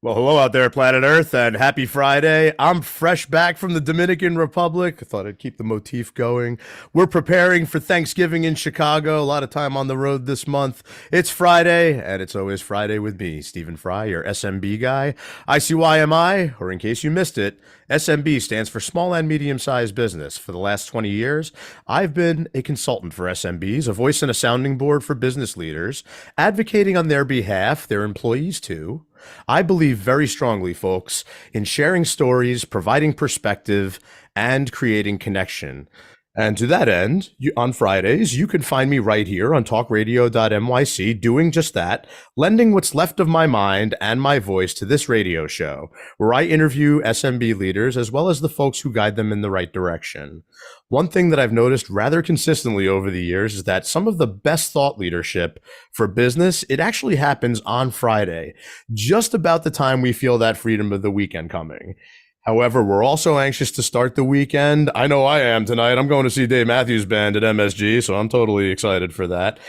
Well, hello out there, planet Earth, and happy Friday. I'm fresh back from the Dominican Republic. I thought I'd keep the motif going. We're preparing for Thanksgiving in Chicago. A lot of time on the road this month. It's Friday, and it's always Friday with me, Stephen Fry, your SMB guy. ICYMI, or in case you missed it, SMB stands for Small and Medium Sized Business. For the last 20 years, I've been a consultant for SMBs, a voice and a sounding board for business leaders, advocating on their behalf, their employees too. I believe very strongly, folks, in sharing stories, providing perspective, and creating connection. And to that end, on Fridays, you can find me right here on talkradio.nyc doing just that, lending what's left of my mind and my voice to this radio show, where I interview SMB leaders as well as the folks who guide them in the right direction. One thing that I've noticed rather consistently over the years is that some of the best thought leadership for business, it actually happens on Friday, just about the time we feel that freedom of the weekend coming. However, we're also anxious to start the weekend. I know I am tonight. I'm going to see Dave Matthews Band at MSG, so I'm totally excited for that.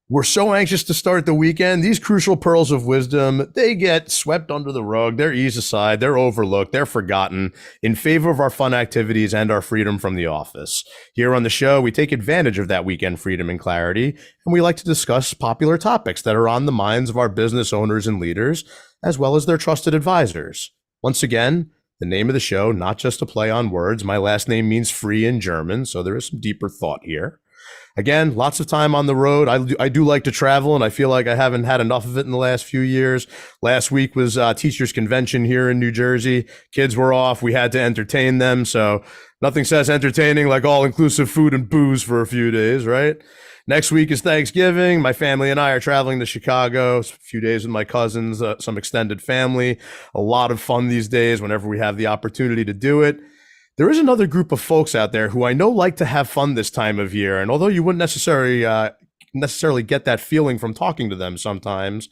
We're so anxious to start the weekend. These crucial pearls of wisdom, they get swept under the rug. They're eased aside. They're overlooked. They're forgotten in favor of our fun activities and our freedom from the office. Here on the show, we take advantage of that weekend freedom and clarity, and we like to discuss popular topics that are on the minds of our business owners and leaders, as well as their trusted advisors. Once again, the name of the show, not just a play on words. My last name means free in German, so there is some deeper thought here. Again, lots of time on the road. I do like to travel, and I feel like I haven't had enough of it in the last few years. Last week was teachers' convention here in New Jersey. Kids were off. We had to entertain them, so nothing says entertaining like all-inclusive food and booze for a few days, right? Next week is Thanksgiving. My family and I are traveling to Chicago, a few days with my cousins, some extended family. A lot of fun these days whenever we have the opportunity to do it. There is another group of folks out there who I know like to have fun this time of year. And although you wouldn't necessarily get that feeling from talking to them sometimes,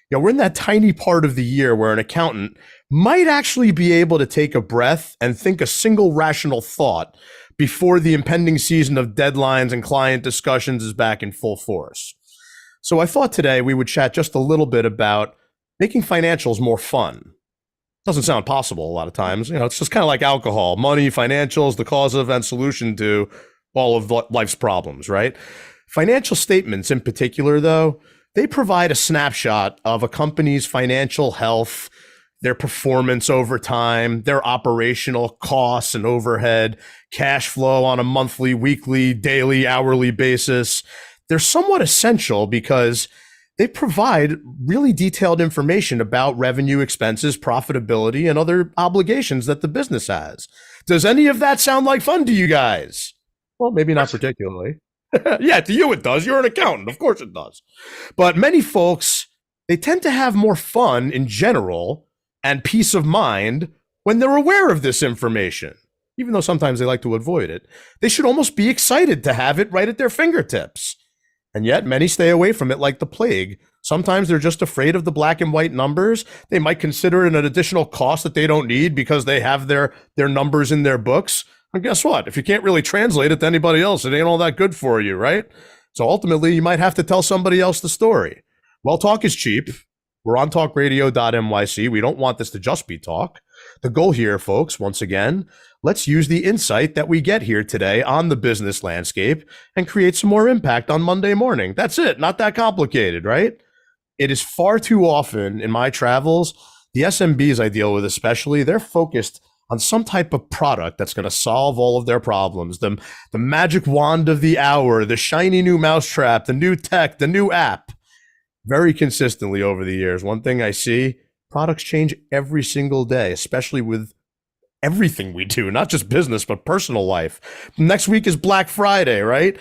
we're in that tiny part of the year where an accountant might actually be able to take a breath and think a single rational thought before the impending season of deadlines and client discussions is back in full force. So I thought today we would chat just a little bit about making financials more fun. Doesn't sound possible a lot of times. It's just kind of like alcohol, money, financials, the cause of and solution to all of life's problems, right? Financial statements in particular, though, they provide a snapshot of a company's financial health, their performance over time, their operational costs and overhead, cash flow on a monthly, weekly, daily, hourly basis. They're somewhat essential because they provide really detailed information about revenue, expenses, profitability, and other obligations that the business has. Does any of that sound like fun to you guys? Well, maybe not particularly. Yeah, to you it does. You're an accountant. Of course it does. But many folks, they tend to have more fun in general and peace of mind when they're aware of this information. Even though sometimes they like to avoid it, they should almost be excited to have it right at their fingertips. And yet many stay away from it like the plague. Sometimes they're just afraid of the black and white numbers. They might consider it an additional cost that they don't need because they have their numbers in their books. And guess what? If you can't really translate it to anybody else, it ain't all that good for you, right? So ultimately, you might have to tell somebody else the story. Well, talk is cheap. We're on talkradio.nyc. We don't want this to just be talk. The goal here, folks, once again, let's use the insight that we get here today on the business landscape and create some more impact on Monday morning. That's it. Not that complicated, right? It is far too often in my travels, the SMBs I deal with especially, they're focused on some type of product that's going to solve all of their problems. The magic wand of the hour, the shiny new mousetrap, the new tech, the new app. Very consistently over the years, one thing I see, products change every single day, especially with everything we do, not just business, but personal life. Next week is Black Friday, right?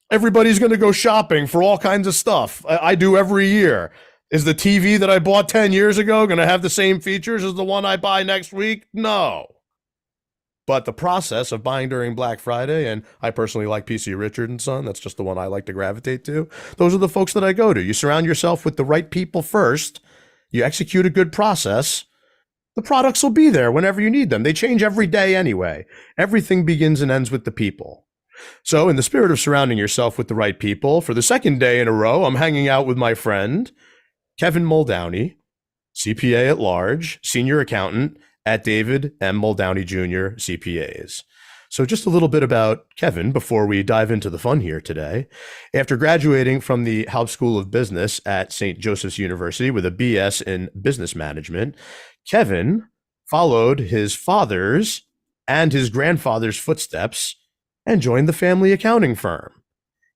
Everybody's going to go shopping for all kinds of stuff. I do every year. Is the TV that I bought 10 years ago going to have the same features as the one I buy next week? No. But the process of buying during Black Friday, and I personally like PC Richard & Son, that's just the one I like to gravitate to. Those are the folks that I go to. You surround yourself with the right people first. You execute a good process. The products will be there whenever you need them. They change every day anyway. Everything begins and ends with the people. So in the spirit of surrounding yourself with the right people, for the second day in a row, I'm hanging out with my friend, Kevin Muldowney. CPA at large, senior accountant at David M. Muldowney Jr. CPAs. So, just a little bit about Kevin before we dive into the fun here today. After graduating from the Haupt School of Business at St. Joseph's University with a BS in business management, Kevin followed his father's and his grandfather's footsteps and joined the family accounting firm.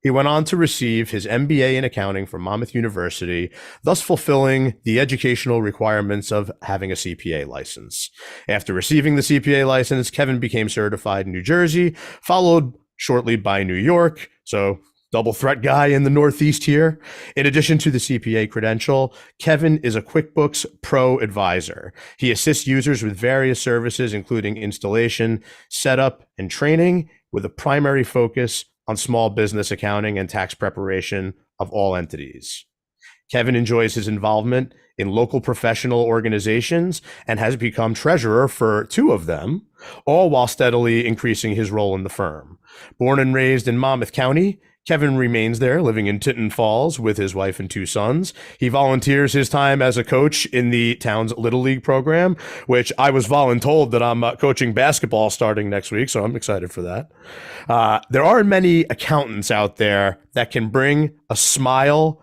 He went on to receive his MBA in accounting from Monmouth University, thus fulfilling the educational requirements of having a CPA license. After receiving the CPA license, Kevin became certified in New Jersey, followed shortly by New York. So, double threat guy in the Northeast here. In addition to the CPA credential, Kevin is a QuickBooks Pro advisor. He assists users with various services, including installation, setup, and training, with a primary focus on small business accounting and tax preparation of all entities. Kevin enjoys his involvement in local professional organizations and has become treasurer for two of them, all while steadily increasing his role in the firm. Born and raised in Monmouth County, Kevin remains there, living in Tinton Falls with his wife and two sons. He volunteers his time as a coach in the town's Little League program, which I was voluntold that I'm coaching basketball starting next week, so I'm excited for that. There aren't many accountants out there that can bring a smile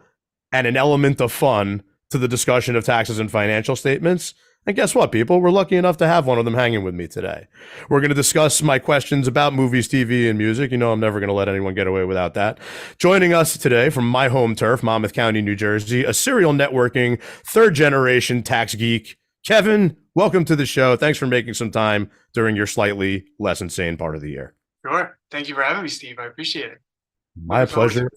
and an element of fun to the discussion of taxes and financial statements. And guess what, people? We're lucky enough to have one of them hanging with me today. We're going to discuss my questions about movies, TV, and music. You know I'm never going to let anyone get away without that. Joining us today from my home turf, Monmouth County, New Jersey, a serial networking, third-generation tax geek, Kevin, welcome to the show. Thanks for making some time during your slightly less insane part of the year. Sure. Thank you for having me, Steve. I appreciate it. My pleasure.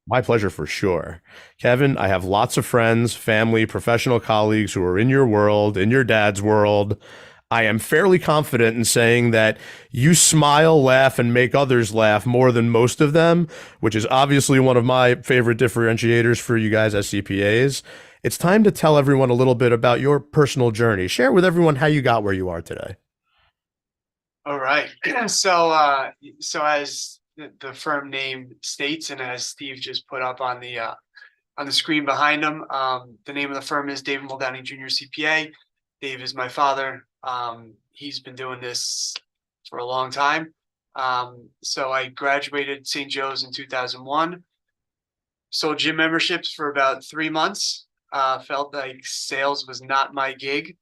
My pleasure for sure. Kevin, I have lots of friends, family, professional colleagues who are in your world, in your dad's world. I am fairly confident in saying that you smile, laugh, and make others laugh more than most of them, which is obviously one of my favorite differentiators for you guys as CPAs. It's time to tell everyone a little bit about your personal journey. Share with everyone how you got where you are today. All right. So as the firm name states, and as Steve just put up on the screen behind him, the name of the firm is David Muldowney Jr. CPA. Dave is my father. He's been doing this for a long time. So I graduated St. Joe's in 2001. Sold gym memberships for about 3 months. Felt like sales was not my gig,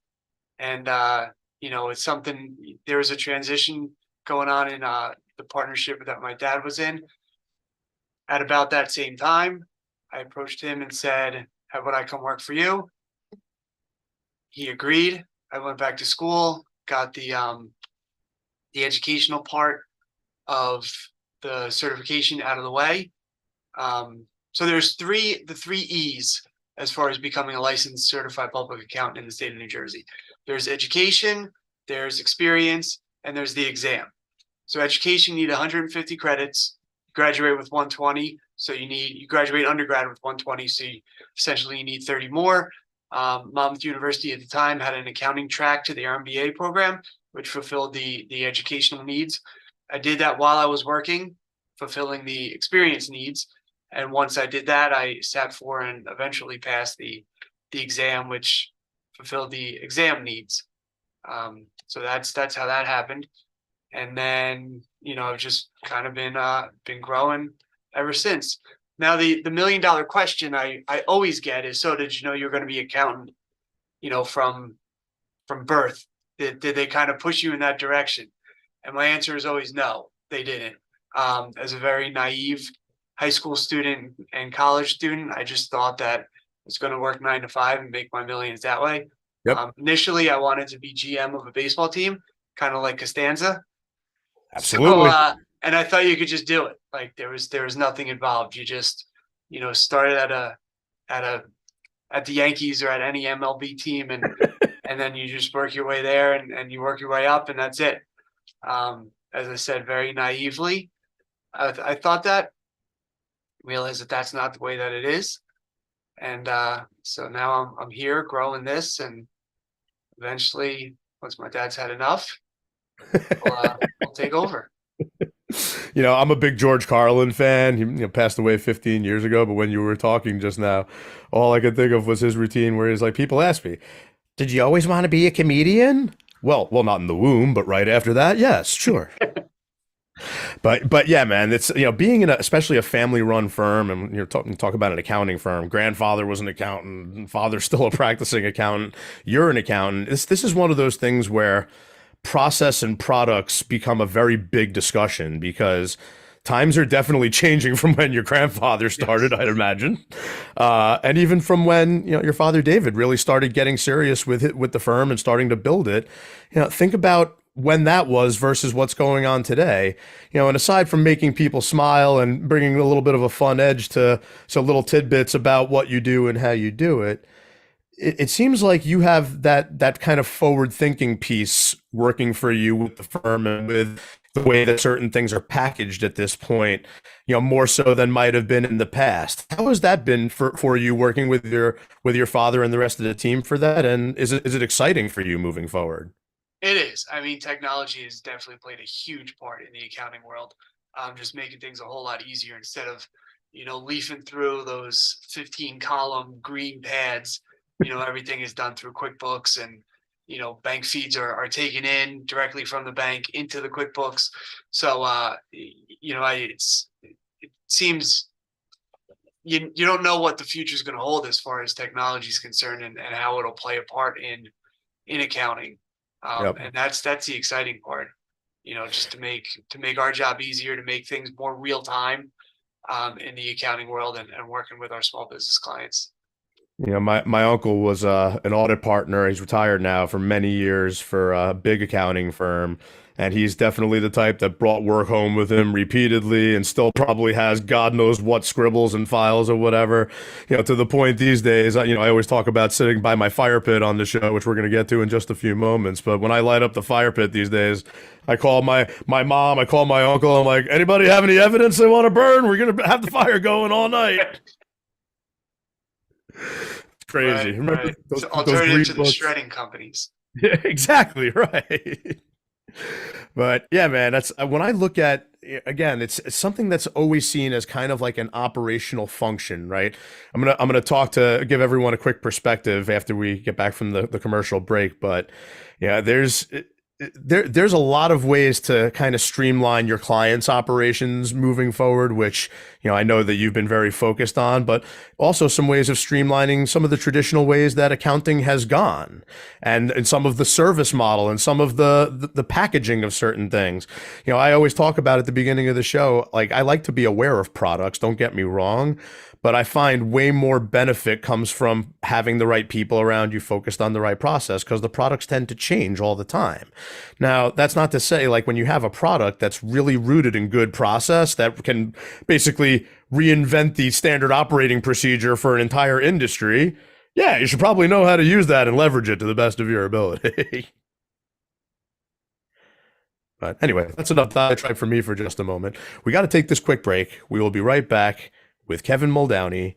and it's something. There was a transition going on in the partnership that my dad was in. At about that same time, I approached him and said, "How about I come work for you?" He agreed. I went back to school, got the educational part of the certification out of the way. So there's the three E's as far as becoming a licensed certified public accountant in the state of New Jersey. There's education, there's experience, and there's the exam. So education, you need 150 credits, graduate with 120. So you graduate undergrad with 120. So essentially you need 30 more. Monmouth University at the time had an accounting track to the MBA program, which fulfilled the educational needs. I did that while I was working, fulfilling the experience needs. And once I did that, I sat for and eventually passed the exam, which fulfilled the exam needs. So that's how that happened. And then, I've just kind of been growing ever since. Now, the $1 million question I always get is, so did you know you're going to be accountant, from birth? Did they kind of push you in that direction? And my answer is always no, they didn't. As a very naive high school student and college student, I just thought that it's going to work 9 to 5 and make my millions that way. Yep. Initially, I wanted to be GM of a baseball team, kind of like Costanza. Absolutely. So, and I thought you could just do it. Like there was nothing involved. You just, started at the Yankees or at any MLB team, and and then you just work your way there, and you work your way up, and that's it. As I said, very naively, I thought that. Realized that that's not the way that it is, and so now I'm here growing this, and eventually, once my dad's had enough, we'll take over. I'm a big George Carlin fan. He passed away 15 years ago, but when you were talking just now, all I could think of was his routine where he's like, people ask me, Did you always want to be a comedian? Well, not in the womb, but right after that, yes, sure. But yeah, man, it's being in especially a family run firm, and you're talk about an accounting firm. Grandfather was an accountant, father's still a practicing accountant. You're an accountant. This is one of those things where process and products become a very big discussion because times are definitely changing from when your grandfather started, I'd imagine, and even from when your father David really started getting serious with the firm and starting to build it. Think about when that was versus what's going on today. And aside from making people smile and bringing a little bit of a fun edge to so little tidbits about what you do and how you do it, it seems like you have that kind of forward thinking piece working for you with the firm and with the way that certain things are packaged at this point, more so than might have been in the past. How has that been for you working with your father and the rest of the team for that? And is it exciting for you moving forward? It is. I mean, technology has definitely played a huge part in the accounting world. Just making things a whole lot easier instead of, leafing through those 15 column green pads. Everything is done through QuickBooks, and, bank feeds are taken in directly from the bank into the QuickBooks. So, it seems you don't know what the future is going to hold as far as technology is concerned, and how it'll play a part in accounting. Yep. And that's the exciting part, just to make our job easier, to make things more real time in the accounting world, and working with our small business clients. My uncle was an audit partner. He's retired now for many years for a big accounting firm. And he's definitely the type that brought work home with him repeatedly and still probably has God knows what scribbles and files or whatever, to the point these days, I always talk about sitting by my fire pit on the show, which we're going to get to in just a few moments. But when I light up the fire pit these days, I call my mom, I call my uncle. I'm like, anybody have any evidence they want to burn? We're going to have the fire going all night. It's crazy. Right, Remember right. those Alternative to the books? shredding companies. Yeah, exactly right. But yeah, man, that's when I look at again, it's something that's always seen as kind of like an operational function, right? I'm gonna give everyone a quick perspective after we get back from the commercial break, but yeah, there's a lot of ways to kind of streamline your clients' operations moving forward, which I know that you've been very focused on, but also some ways of streamlining some of the traditional ways that accounting has gone, and some of the service model and some of the packaging of certain things. I always talk about at the beginning of the show, like I like to be aware of products, don't get me wrong, but I find way more benefit comes from having the right people around you focused on the right process, because the products tend to change all the time. Now, that's not to say like when you have a product that's really rooted in good process that can basically reinvent the standard operating procedure for an entire industry, yeah, you should probably know how to use that and leverage it to the best of your ability. But anyway, that's enough diatribe for me for just a moment. We got to take this quick break. We will be right back with Kevin Muldowney,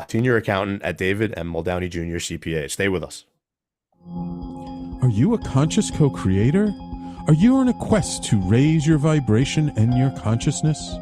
senior accountant at David M. Muldowney Jr. CPA. Stay with us. Are you a conscious co-creator? Are you on a quest to raise your vibration and your consciousness?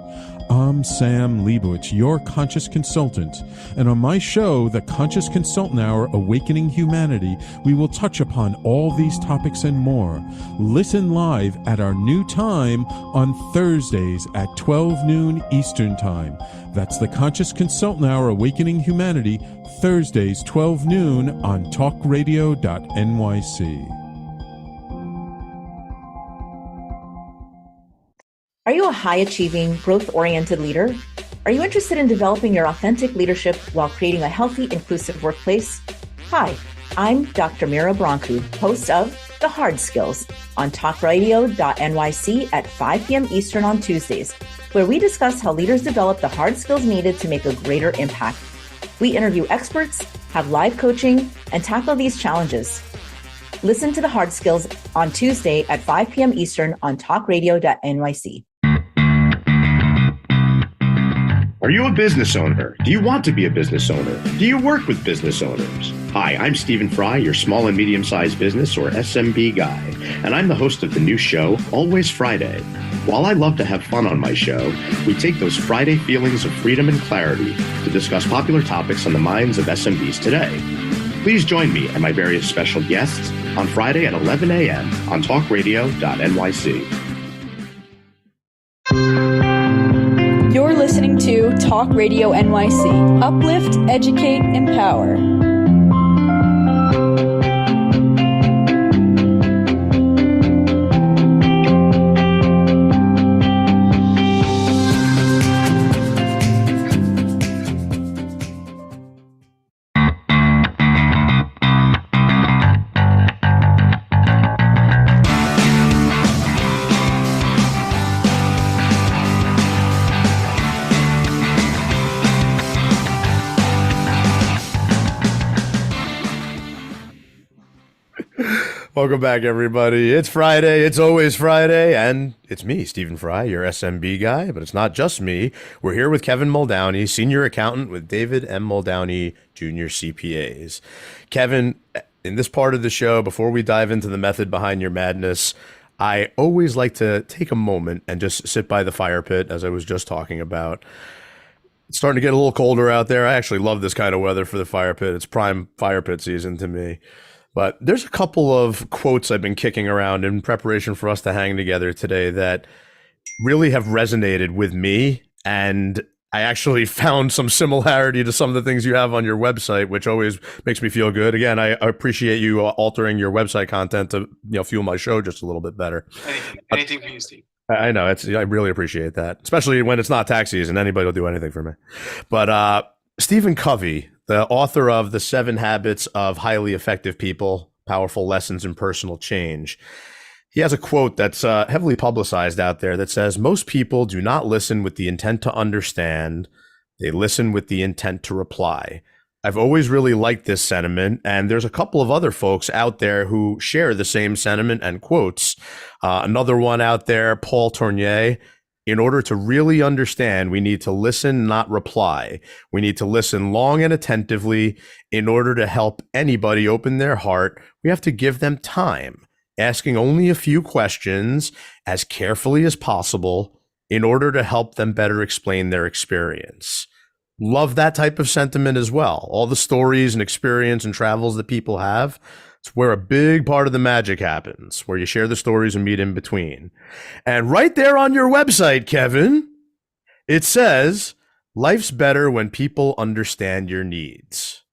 I'm Sam Leibowitz, your conscious consultant, and on my show, The Conscious Consultant Hour, Awakening Humanity, we will touch upon all these topics and more. Listen live at our new time on Thursdays at 12 noon Eastern Time. That's The Conscious Consultant Hour, Awakening Humanity, Thursdays 12 noon on talkradio.nyc. Are you a high-achieving, growth-oriented leader? Are you interested in developing your authentic leadership while creating a healthy, inclusive workplace? Hi, I'm Dr. Mira Brancu, host of The Hard Skills on talkradio.nyc at 5 p.m. Eastern on Tuesdays, where we discuss how leaders develop the hard skills needed to make a greater impact. We interview experts, have live coaching, and tackle these challenges. Listen to The Hard Skills on Tuesday at 5 p.m. Eastern on talkradio.nyc. Are you a business owner? Do you want to be a business owner? Do you work with business owners? Hi, I'm Stephen Fry, your small and medium-sized business or SMB guy, and I'm the host of the new show, Always Friday. While I love to have fun on my show, we take those Friday feelings of freedom and clarity to discuss popular topics on the minds of SMBs today. Please join me and my various special guests on Friday at 11 a.m. on talkradio.nyc. You're listening to Talk Radio NYC. Uplift, educate, empower. Welcome back, everybody. It's Friday. It's always Friday. And it's me, Stephen Fry, your SMB guy. But it's not just me. We're here with Kevin Muldowney, senior accountant with David M. Muldowney, Jr. CPAs. Kevin, in this part of the show, before we dive into the method behind your madness, I always like to take a moment and just sit by the fire pit, as I was just talking about. It's starting to get a little colder out there. I actually love this kind of weather for the fire pit. It's prime fire pit season to me. But there's a couple of quotes I've been kicking around in preparation for us to hang together today that really have resonated with me. And I actually found some similarity to some of the things you have on your website, which always makes me feel good. Again, I appreciate you altering your website content to fuel my show just a little bit better. Anything for you, Steve. I know. I really appreciate that, especially when it's not tax season. Anybody will do anything for me. But Stephen Covey, the author of The 7 Habits of Highly Effective People, Powerful Lessons in Personal Change, he has a quote that's heavily publicized out there that says, "Most people do not listen with the intent to understand. They listen with the intent to reply." I've always really liked this sentiment, and there's a couple of other folks out there who share the same sentiment and quotes. Another one out there, Paul Tournier: "In order to really understand, we need to listen, not reply. We need to listen long and attentively. In order to help anybody open their heart, we have to give them time, asking only a few questions as carefully as possible in order to help them better explain their experience." Love that type of sentiment as well. All the stories and experience and travels that people have, it's where a big part of the magic happens, where you share the stories and meet in between. And right there on your website, Kevin, it says, "Life's better when people understand your needs."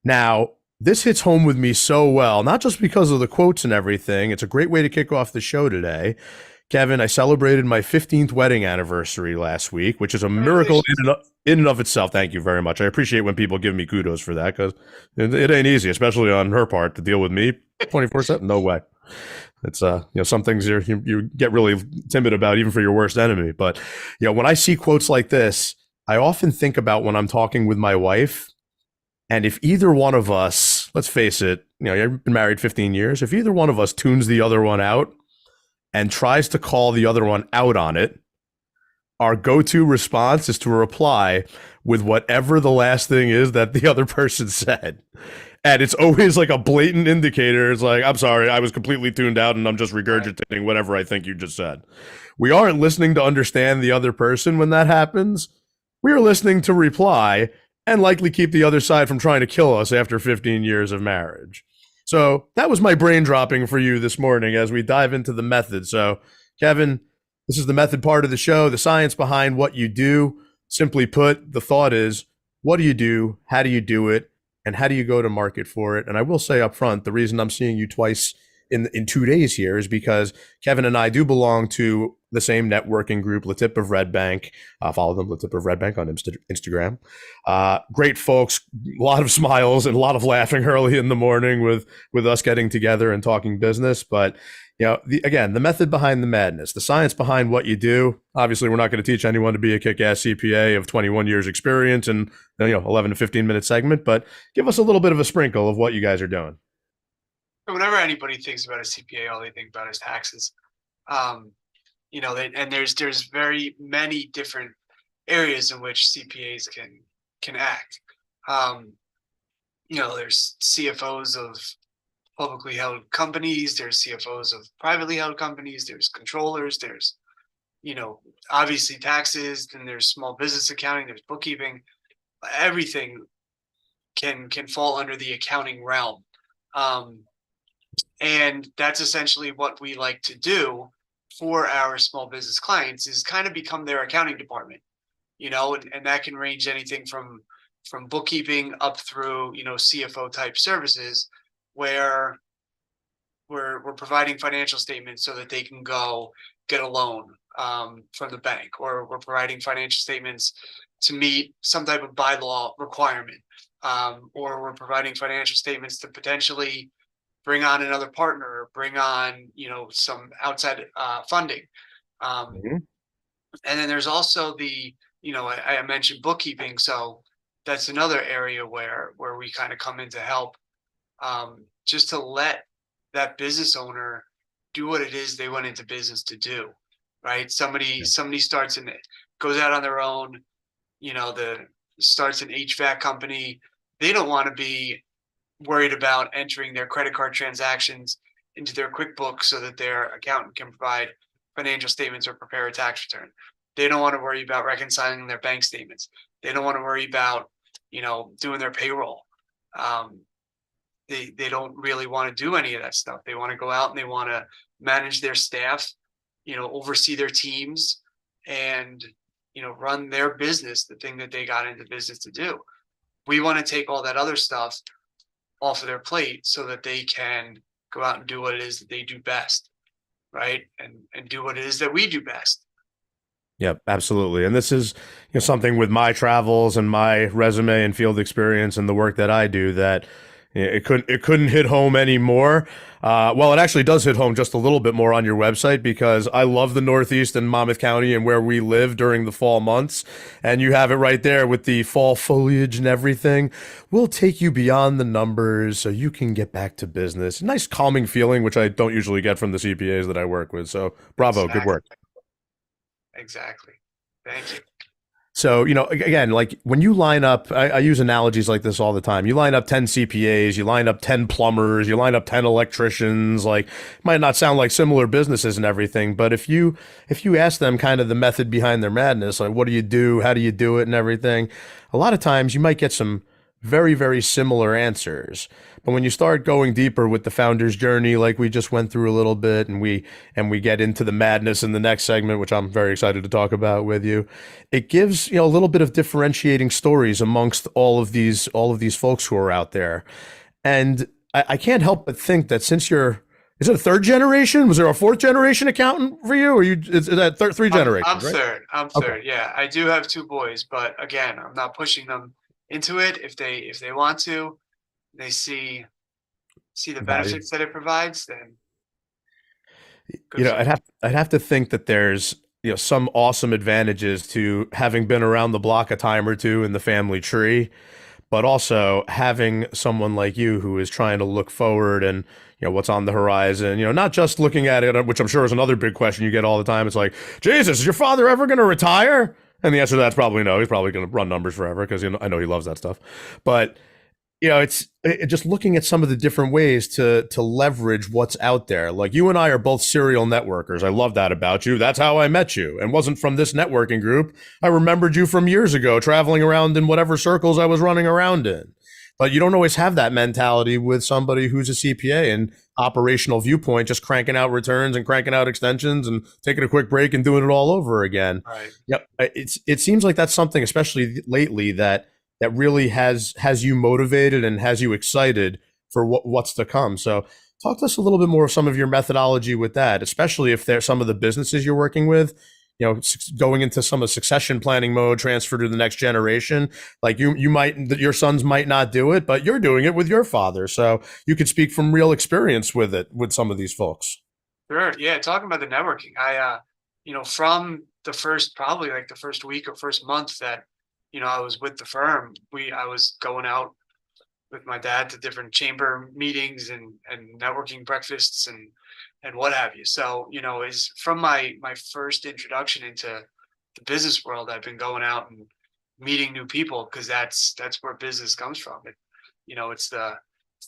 Now, this hits home with me so well, not just because of the quotes and everything. It's a great way to kick off the show today. Kevin, I celebrated my 15th wedding anniversary last week, which is a miracle in and of itself. Thank you very much. I appreciate when people give me kudos for that, because it ain't easy, especially on her part, to deal with me 24/7. No way. It's some things you get really timid about, even for your worst enemy. But when I see quotes like this, I often think about when I'm talking with my wife, and if either one of us, let's face it, you've been married 15 years, if either one of us tunes the other one out and tries to call the other one out on it, our go-to response is to reply with whatever the last thing is that the other person said. And it's always like a blatant indicator. It's like, "I'm sorry, I was completely tuned out and I'm just regurgitating whatever I think you just said." We aren't listening to understand the other person when that happens. We are listening to reply and likely keep the other side from trying to kill us after 15 years of marriage. So that was my brain dropping for you this morning as we dive into the method. So, Kevin, this is the method part of the show, the science behind what you do. Simply put, the thought is, what do you do? How do you do it? And how do you go to market for it? And I will say up front, the reason I'm seeing you twice in 2 days here is because Kevin and I do belong to the same networking group, Latip of Red Bank. Follow them, Latip of Red Bank on Instagram. Great folks, a lot of smiles and a lot of laughing early in the morning with us getting together and talking business. But again, the method behind the madness, the science behind what you do. Obviously, we're not going to teach anyone to be a kick-ass CPA of 21 years experience and 11 to 15-minute segment, but give us a little bit of a sprinkle of what you guys are doing. Whenever anybody thinks about a CPA, all they think about is taxes. And there's very many different areas in which CPAs can act. There's CFOs of publicly held companies, there's CFOs of privately held companies, there's controllers, there's obviously taxes, then there's small business accounting, there's bookkeeping, everything can fall under the accounting realm. And that's essentially what we like to do for our small business clients, is kind of become their accounting department, and that can range anything from bookkeeping up through, CFO type services, where we're providing financial statements so that they can go get a loan from the bank, or we're providing financial statements to meet some type of bylaw requirement, or we're providing financial statements to potentially bring on another partner, or bring on, some outside funding. Mhm. And then there's also I mentioned bookkeeping, so that's another area where we kind of come in to help, just to let that business owner do what it is they went into business to do, right? Somebody starts and goes out on their own, starts an HVAC company. They don't want to be worried about entering their credit card transactions into their QuickBooks so that their accountant can provide financial statements or prepare a tax return. They don't want to worry about reconciling their bank statements. They don't want to worry about, doing their payroll. They don't really want to do any of that stuff. They want to go out and they want to manage their staff, oversee their teams, and, run their business, the thing that they got into business to do. We want to take all that other stuff off of their plate so that they can go out and do what it is that they do best, right? And do what it is that we do best. Yep, absolutely. And this is something with my travels and my resume and field experience and the work that I do that it couldn't hit home anymore. Well, it actually does hit home just a little bit more on your website, because I love the Northeast and Monmouth County and where we live during the fall months. And you have it right there with the fall foliage and everything. We'll take you beyond the numbers so you can get back to business. Nice calming feeling, which I don't usually get from the CPAs that I work with. So bravo, good work. Exactly. Thank you. So, again, like when you line up, I use analogies like this all the time. You line up 10 CPAs, you line up 10 plumbers, you line up 10 electricians, like might not sound like similar businesses and everything, but if you ask them kind of the method behind their madness, like what do you do, how do you do it and everything, a lot of times you might get some very, very similar answers. But when you start going deeper with the founder's journey, like we just went through a little bit, and we get into the madness in the next segment, which I'm very excited to talk about with you, it gives a little bit of differentiating stories amongst all of these folks who are out there. And I can't help but think that since is it a third generation? Was there a fourth generation accountant for you, or is that three generations? I'm right? third. I'm Okay. third. Yeah, I do have two boys, but again, I'm not pushing them into it. If they want to, they see the benefits that it provides, then good for them. I'd have to think that there's some awesome advantages to having been around the block a time or two in the family tree, but also having someone like you who is trying to look forward and what's on the horizon, not just looking at it, which I'm sure is another big question you get all the time. It's like, Jesus, is your father ever going to retire? And the answer to that's probably no. He's probably going to run numbers forever, because I know he loves that stuff. But it's just looking at some of the different ways to leverage what's out there. Like you and I are both serial networkers. I love that about you. That's how I met you, and wasn't from this networking group. I remembered you from years ago, traveling around in whatever circles I was running around in. But you don't always have that mentality with somebody who's a CPA and operational viewpoint, just cranking out returns and cranking out extensions and taking a quick break and doing it all over again. Right. Yep. It seems like that's something, especially lately, that really has you motivated and has you excited for what's to come. So talk to us a little bit more of some of your methodology with that, especially if there's some of the businesses you're working with, going into some of succession planning mode, transfer to the next generation. Like your sons might not do it, but you're doing it with your father. So you could speak from real experience with it, with some of these folks. Sure. Yeah. Talking about the networking, I, from the first, probably like the first week or first month that, I was with the firm, I was going out with my dad to different chamber meetings and networking breakfasts and what have you. So, is from my first introduction into the business world, I've been going out and meeting new people, because that's where business comes from. It's the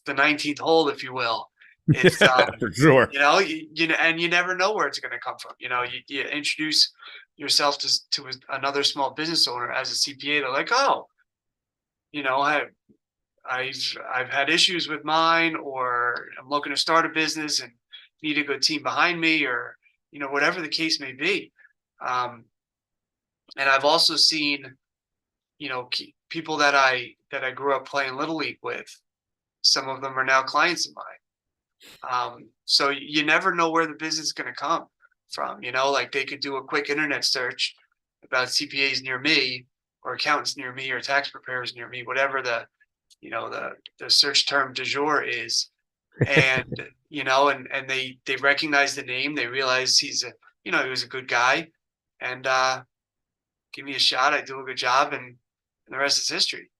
19th hole, if you will. It's for sure. And you never know where it's going to come from. You introduce yourself to another small business owner as a CPA. They're like, oh, I've had issues with mine, or I'm looking to start a business and need a good team behind me, or whatever the case may be. And I've also seen people that I grew up playing Little League with. Some of them are now clients of mine. So you never know where the business is going to come from. Like they could do a quick internet search about CPAs near me, or accountants near me, or tax preparers near me, whatever the search term du jour is. And and they recognize the name, they realize he was a good guy, and give me a shot, I do a good job, and the rest is history,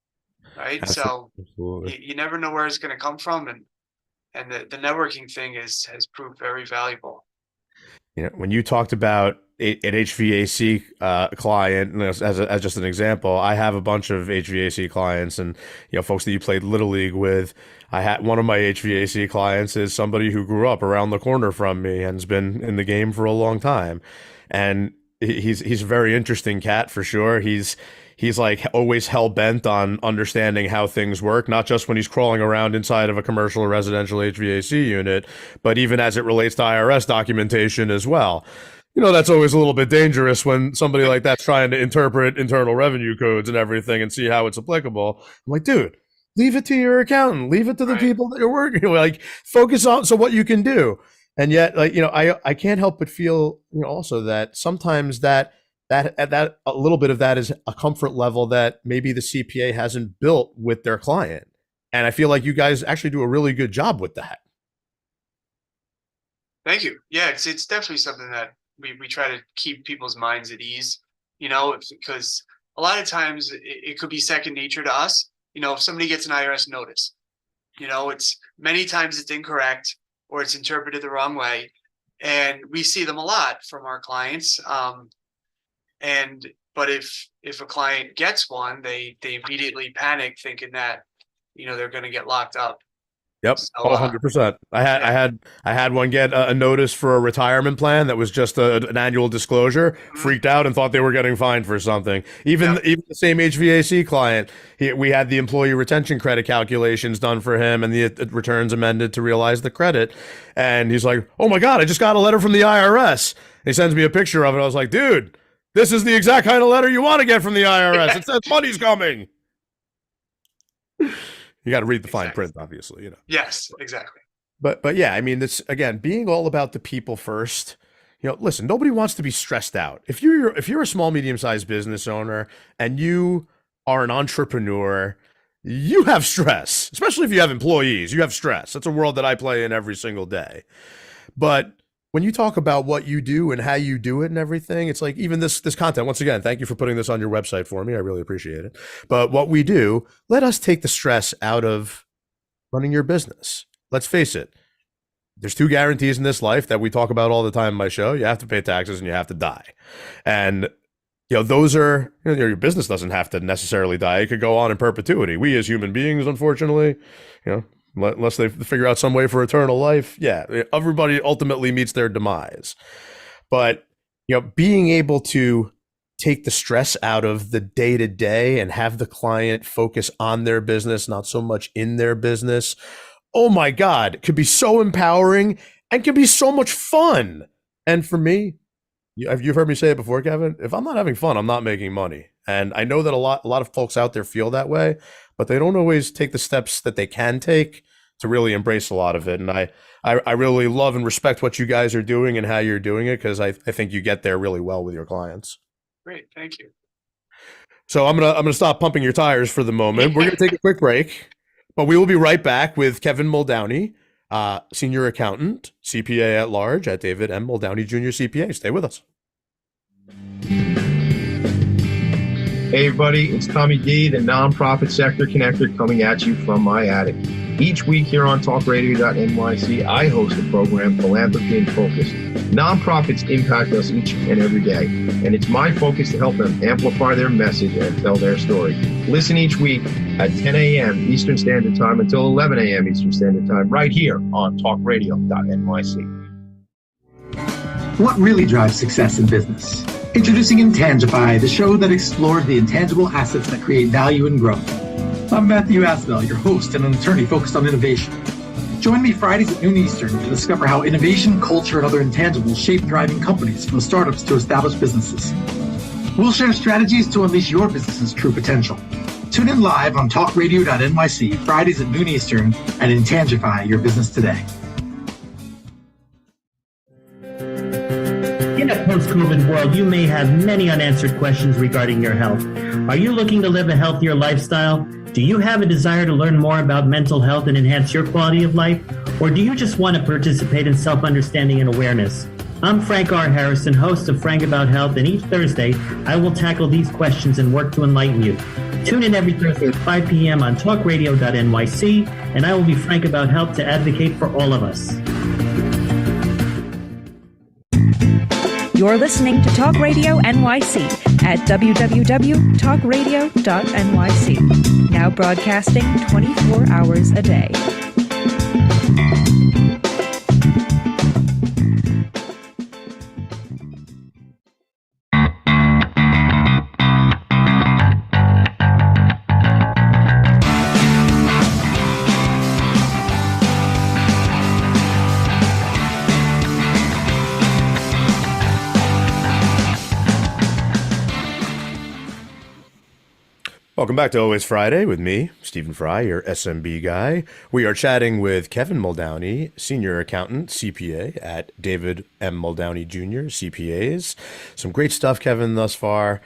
right? Absolutely. So you never know where it's going to come from, and the networking thing has proved very valuable. When you talked about an HVAC client, as just an example, I have a bunch of HVAC clients, and folks that you played Little League with. I had one of my HVAC clients is somebody who grew up around the corner from me and has been in the game for a long time, and he's a very interesting cat for sure. He's like always hell bent on understanding how things work, not just when he's crawling around inside of a commercial or residential HVAC unit, but even as it relates to IRS documentation as well. That's always a little bit dangerous when somebody like that's trying to interpret internal revenue codes and everything and see how it's applicable. I'm like, dude, leave it to your accountant, leave it to the people that you're working with. Like, focus on what you can do. And yet, I can't help but feel, also that sometimes that a little bit of that is a comfort level that maybe the CPA hasn't built with their client. And I feel like you guys actually do a really good job with that. Thank you. Yeah, it's definitely something that we try to keep people's minds at ease, because a lot of times it could be second nature to us. If somebody gets an IRS notice, it's many times it's incorrect or it's interpreted the wrong way. And we see them a lot from our clients. But if a client gets one, they immediately panic, thinking that, they're going to get locked up. Yep, 100%. I had one get a notice for a retirement plan that was just an annual disclosure. Freaked out and thought they were getting fined for something. Even the same HVAC client, we had the employee retention credit calculations done for him and the returns amended to realize the credit. And he's like, "Oh my God, I just got a letter from the IRS." He sends me a picture of it. I was like, "Dude, this is the exact kind of letter you want to get from the IRS. It says money's coming." You got to read the fine print, obviously, Yes, exactly. But yeah, I mean, this again, being all about the people first. Listen, nobody wants to be stressed out. If you're a small, medium-sized business owner and you are an entrepreneur, you have stress, especially if you have employees. You have stress. That's a world that I play in every single day. But when you talk about what you do and how you do it and everything, it's like even this content, once again, thank you for putting this on your website for me. I really appreciate it. But what we do, let us take the stress out of running your business. Let's face it. There's two guarantees in this life that we talk about all the time in my show. You have to pay taxes and you have to die. And those are, your business doesn't have to necessarily die. It could go on in perpetuity. We as human beings, unfortunately, unless they figure out some way for eternal life. Yeah, everybody ultimately meets their demise. But, being able to take the stress out of the day-to-day and have the client focus on their business, not so much in their business, oh my God, it could be so empowering and can be so much fun. And for me, you've heard me say it before, Kevin, if I'm not having fun, I'm not making money. And I know that a lot of folks out there feel that way, but they don't always take the steps that they can take to really embrace a lot of it. And I really love and respect what you guys are doing and how you're doing it, because I think you get there really well with your clients. Great, thank you. So I'm gonna stop pumping your tires for the moment. We're gonna take a quick break, but we will be right back with Kevin Muldowney, senior accountant, CPA at large at David M. Muldowney Jr. CPA. Stay with us. Hey everybody, it's Tommy D, the nonprofit sector connector, coming at you from my attic. Each week here on talkradio.nyc, I host the program Philanthropy in Focus. Nonprofits impact us each and every day, and it's my focus to help them amplify their message and tell their story. Listen each week at 10 a.m. Eastern Standard Time until 11 a.m. Eastern Standard Time, right here on talkradio.nyc. What really drives success in business? Introducing Intangify, the show that explores the intangible assets that create value and growth. I'm Matthew Asbell, your host and an attorney focused on innovation. Join me Fridays at noon Eastern to discover how innovation, culture, and other intangibles shape thriving companies from startups to established businesses. We'll share strategies to unleash your business's true potential. Tune in live on talkradio.nyc Fridays at noon Eastern and intangify your business today. In a post-COVID world, you may have many unanswered questions regarding your health. Are you looking to live a healthier lifestyle? Do you have a desire to learn more about mental health and enhance your quality of life? Or do you just want to participate in self-understanding and awareness? I'm Frank R. Harrison, host of Frank About Health, and each Thursday, I will tackle these questions and work to enlighten you. Tune in every Thursday at 5 p.m. on talkradio.nyc, and I will be frank about health to advocate for all of us. You're listening to Talk Radio NYC at www.talkradio.nyc. Now broadcasting 24 hours a day. Welcome back to Always Friday with me, Stephen Fry, your SMB guy. We are chatting with Kevin Muldowney, Senior Accountant, CPA at David M. Muldowney Jr., CPAs. Some great stuff, Kevin, thus far.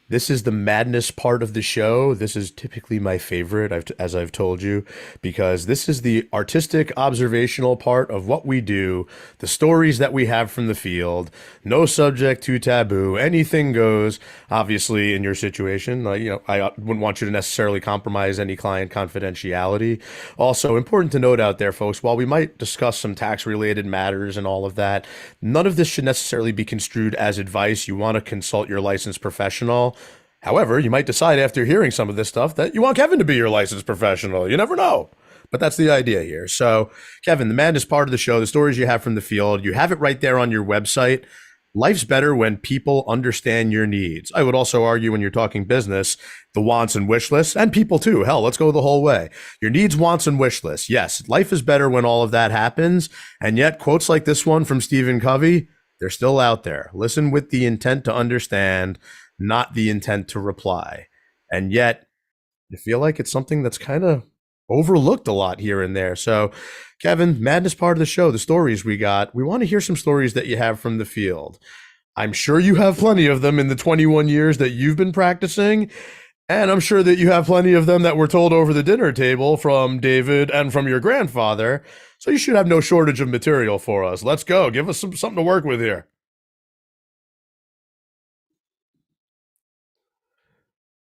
This is the madness part of the show. This is typically my favorite, as I've told you, because this is the artistic, observational part of what we do, the stories that we have from the field, no subject too taboo, anything goes. Obviously, in your situation, I wouldn't want you to necessarily compromise any client confidentiality. Also, important to note out there, folks, while we might discuss some tax-related matters and all of that, none of this should necessarily be construed as advice. You want to consult your licensed professional. However, you might decide after hearing some of this stuff that you want Kevin to be your licensed professional. You never know. But that's the idea here. So, Kevin, the madness part of the show, the stories you have from the field, you have it right there on your website. Life's better when people understand your needs. I would also argue when you're talking business, the wants and wish lists, and people too. Hell, let's go the whole way. Your needs, wants, and wish lists. Yes, life is better when all of that happens. And yet, quotes like this one from Stephen Covey, they're still out there. Listen with the intent to understand, not the intent to reply. And yet, I feel like it's something that's kind of overlooked a lot here and there. So, Kevin, madness part of the show, the stories we got, we want to hear some stories that you have from the field. I'm sure you have plenty of them in the 21 years that you've been practicing. And I'm sure that you have plenty of them that were told over the dinner table from David and from your grandfather. So you should have no shortage of material for us. Let's go. Give us something to work with here.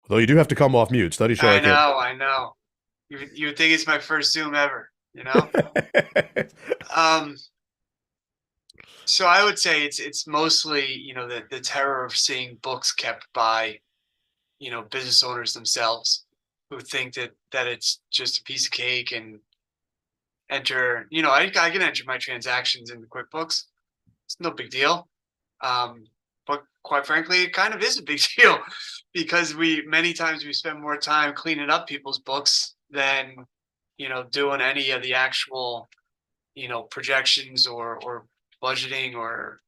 Though you do have to come off mute. Study show. I know. You would think it's my first Zoom ever, you know? So I would say it's mostly, the terror of seeing books kept by, business owners themselves who think that it's just a piece of cake and enter, I can enter my transactions into QuickBooks. It's no big deal. But quite frankly, it kind of is a big deal because many times we spend more time cleaning up people's books than, doing any of the actual, projections or budgeting or,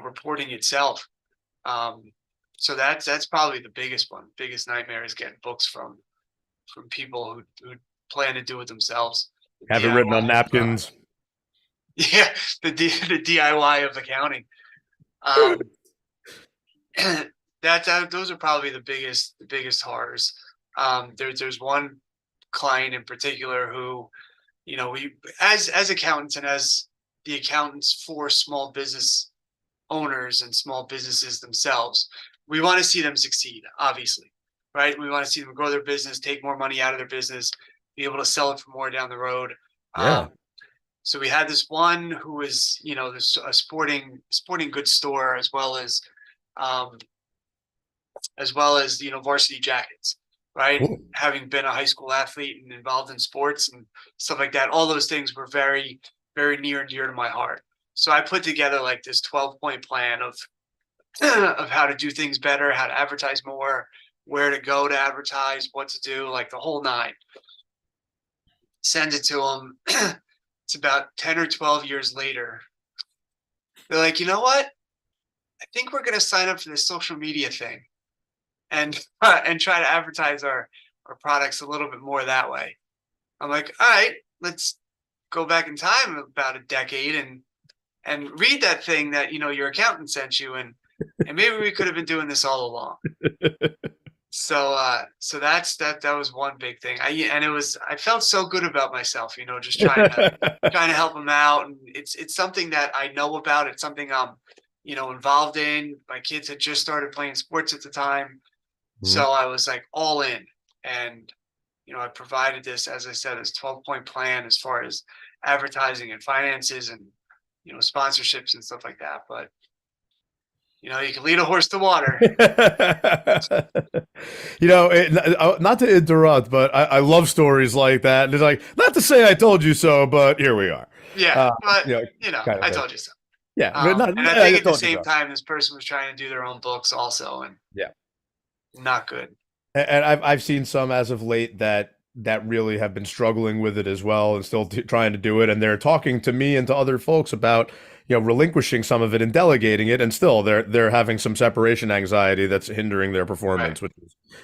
reporting itself. So that's probably the biggest nightmare is getting books from people who plan to do it themselves. Have it written on napkins. Yeah, the DIY of accounting. Those are probably the biggest horrors. There's one client in particular who, we as accountants and as the accountants for small business owners and small businesses themselves, we want to see them succeed, obviously, right? We want to see them grow their business, take more money out of their business, be able to sell it for more down the road. Yeah. So we had this one who was, a sporting goods store as well as varsity jackets, right? Cool. Having been a high school athlete and involved in sports and stuff like that, all those things were very, very near and dear to my heart. So I put together like this 12-point plan of how to do things better, how to advertise more, where to go to advertise, what to do, like the whole nine. Send it to them. It's about 10 or 12 years later. They're like, you know what? I think we're going to sign up for this social media thing and try to advertise our products a little bit more that way. I'm like, all right, let's go back in time about a decade and read that thing that, your accountant sent you. And maybe we could have been doing this all along. So that was one big thing. I felt so good about myself, just trying to help them out. And it's something that I know about. It's something I'm, involved in. My kids had just started playing sports at the time. So I was like all in, and, I provided this, as I said, this 12-point plan as far as advertising and finances and, sponsorships and stuff like that. But, you can lead a horse to water. Not to interrupt, but I love stories like that. And it's like, not to say I told you so, but here we are. Yeah, but, I told you so. Yeah. And I think at the same time, this person was trying to do their own books also. And yeah, not good. And I've seen some as of late that really have been struggling with it as well and still trying to do it. And they're talking to me and to other folks about, relinquishing some of it and delegating it. And still they're having some separation anxiety that's hindering their performance, right.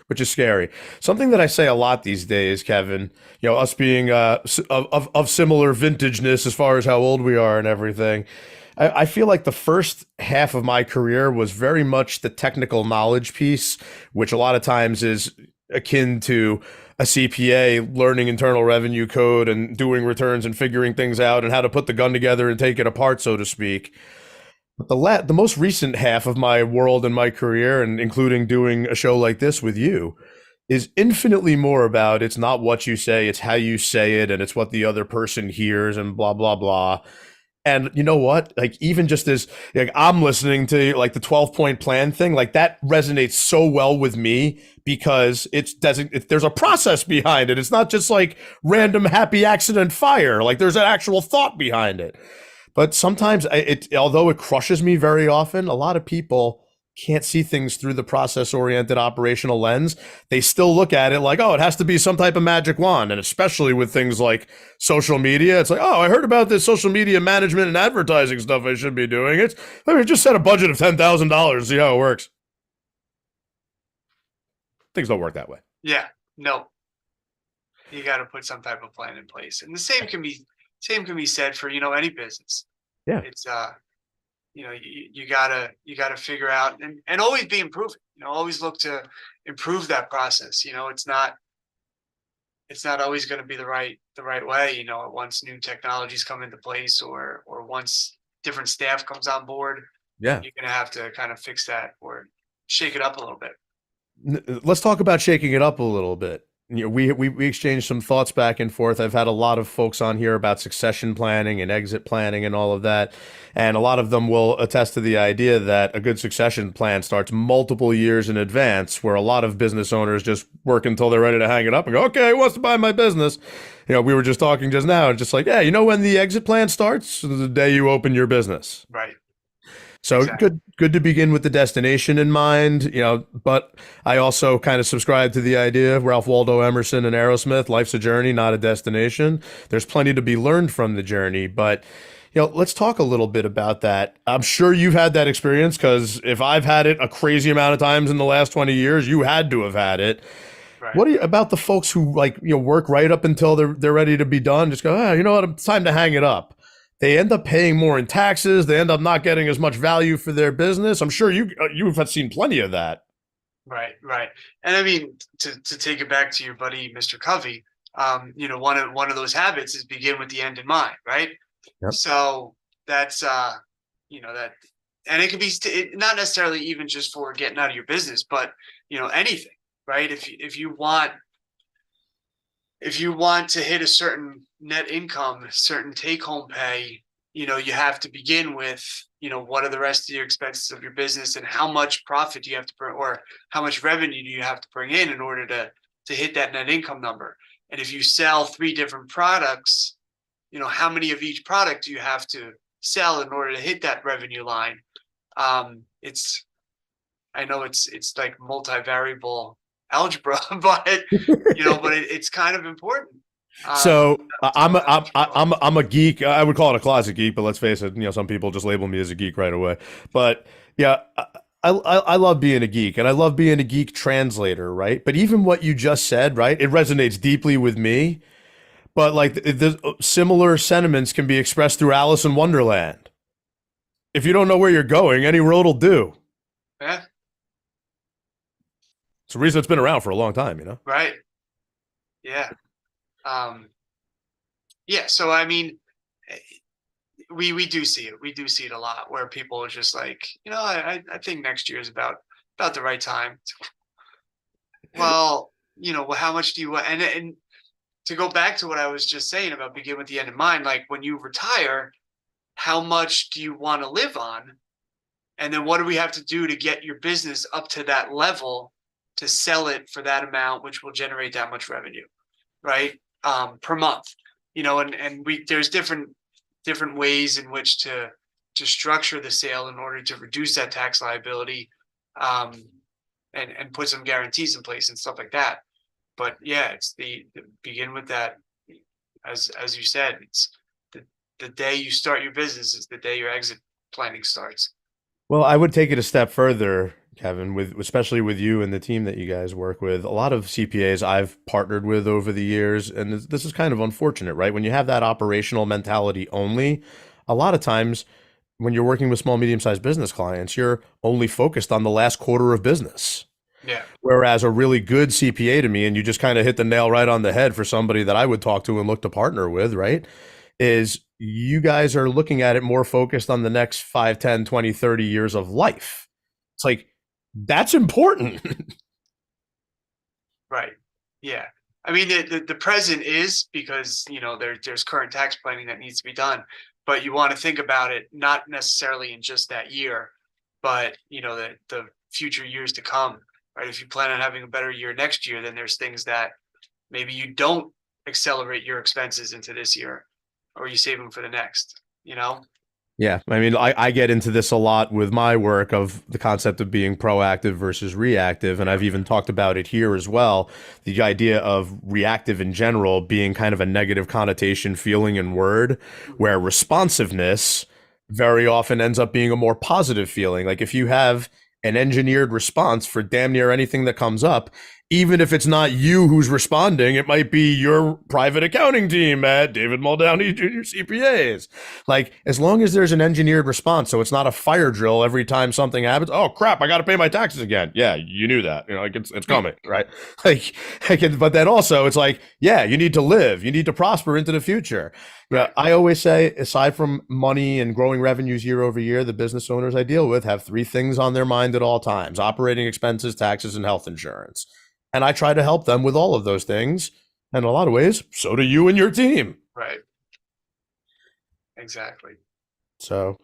which is scary. Something that I say a lot these days, Kevin, us being of similar vintageness as far as how old we are and everything. I feel like the first half of my career was very much the technical knowledge piece, which a lot of times is akin to a CPA learning internal revenue code and doing returns and figuring things out and how to put the gun together and take it apart, so to speak. But the most recent half of my world and my career, and including doing a show like this with you, is infinitely more about it's not what you say, it's how you say it, and it's what the other person hears and blah, blah, blah. And you know what? Like, even just as I'm listening to like the 12-point plan thing, like that resonates so well with me because there's a process behind it. It's not just like random happy accident fire. Like there's an actual thought behind it. But sometimes although it crushes me very often, a lot of people can't see things through the process-oriented operational lens. They still look at it like, oh, it has to be some type of magic wand. And especially with things like social media, it's like, oh, I heard about this social media management and advertising stuff I should be doing. Let me just set a budget of $10,000 and see how it works. Things don't work that way. Yeah, no. You got to put some type of plan in place. And the same can be said for, any business. Yeah. It's you gotta figure out and always be improving. Always look to improve that process. It's not always going to be the right way. Once new technologies come into place or once different staff comes on board, yeah, you're gonna have to kind of fix that or shake it up a little bit. Let's talk about shaking it up a little bit. We exchanged some thoughts back and forth. I've had a lot of folks on here about succession planning and exit planning and all of that. And a lot of them will attest to the idea that a good succession plan starts multiple years in advance, where a lot of business owners just work until they're ready to hang it up and go, okay, who wants to buy my business? We were just talking just now, and just like, yeah, when the exit plan starts? The day you open your business. Right. So exactly. Good to begin with the destination in mind, but I also kind of subscribe to the idea of Ralph Waldo Emerson and Aerosmith, life's a journey, not a destination. There's plenty to be learned from the journey, but let's talk a little bit about that. I'm sure you've had that experience, because if I've had it a crazy amount of times in the last 20 years, you had to have had it. Right. What about the folks who work right up until they're ready to be done? Just go, you know what? It's time to hang it up. They end up paying more in taxes. They end up not getting as much value for their business. I'm sure you've seen plenty of that. Right. And I mean, to take it back to your buddy, Mr. Covey, one of those habits is begin with the end in mind, right? Yep. So that's, that, and it can be not necessarily even just for getting out of your business, but, anything, right? If you want to hit a certain net income, certain take-home pay, you have to begin with, what are the rest of your expenses of your business and how much profit do you have to bring, or how much revenue do you have to bring in order to hit that net income number? And if you sell 3 different products, how many of each product do you have to sell in order to hit that revenue line? I know it's like multivariable algebra, but it's kind of important. So I'm a geek. I would call it a closet geek, but let's face it, some people just label me as a geek right away. But yeah, I love being a geek, and I love being a geek translator, right? But even what you just said, right, it resonates deeply with me. But like the similar sentiments can be expressed through Alice in Wonderland. If you don't know where you're going, any road will do. Yeah. It's a reason it's been around for a long time, Right. Yeah. Yeah. So, I mean, we do see it. We do see it a lot where people are just like, I think next year is about the right time. Well, how much do you want? And to go back to what I was just saying about begin with the end in mind, like when you retire, how much do you want to live on? And then what do we have to do to get your business up to that level to sell it for that amount, which will generate that much revenue, right? Per month, and there's different ways in which to structure the sale in order to reduce that tax liability, and put some guarantees in place and stuff like that. But yeah, it's the begin with that, as you said, it's the day you start your business is the day your exit planning starts. Well, I would take it a step further, Kevin, especially with you and the team that you guys work with. A lot of CPAs I've partnered with over the years, and this is kind of unfortunate, right? When you have that operational mentality only, a lot of times when you're working with small, medium-sized business clients, you're only focused on the last quarter of business. Yeah. Whereas a really good CPA to me, and you just kind of hit the nail right on the head for somebody that I would talk to and look to partner with, right, is you guys are looking at it more focused on the next 5, 10, 20, 30 years of life. It's like, that's important. Right. Yeah. I mean, the present is because, there's current tax planning that needs to be done, but you want to think about it, not necessarily in just that year, but, the future years to come, right? If you plan on having a better year next year, then there's things that maybe you don't accelerate your expenses into this year, or you save them for the next, Yeah. I mean, I get into this a lot with my work of the concept of being proactive versus reactive. And I've even talked about it here as well. The idea of reactive in general being kind of a negative connotation feeling and word, where responsiveness very often ends up being a more positive feeling. Like if you have an engineered response for damn near anything that comes up, even if it's not you who's responding, it might be your private accounting team at David Muldowney Jr. CPAs. Like, as long as there's an engineered response, so it's not a fire drill every time something happens. Oh crap, I got to pay my taxes again. Yeah, you knew that. Like it's coming, right? But then also it's like, yeah, you need to live, you need to prosper into the future. Yeah, I always say, aside from money and growing revenues year over year, the business owners I deal with have 3 things on their mind at all times: operating expenses, taxes, and health insurance. And I try to help them with all of those things. And in a lot of ways, so do you and your team. Right. Exactly. So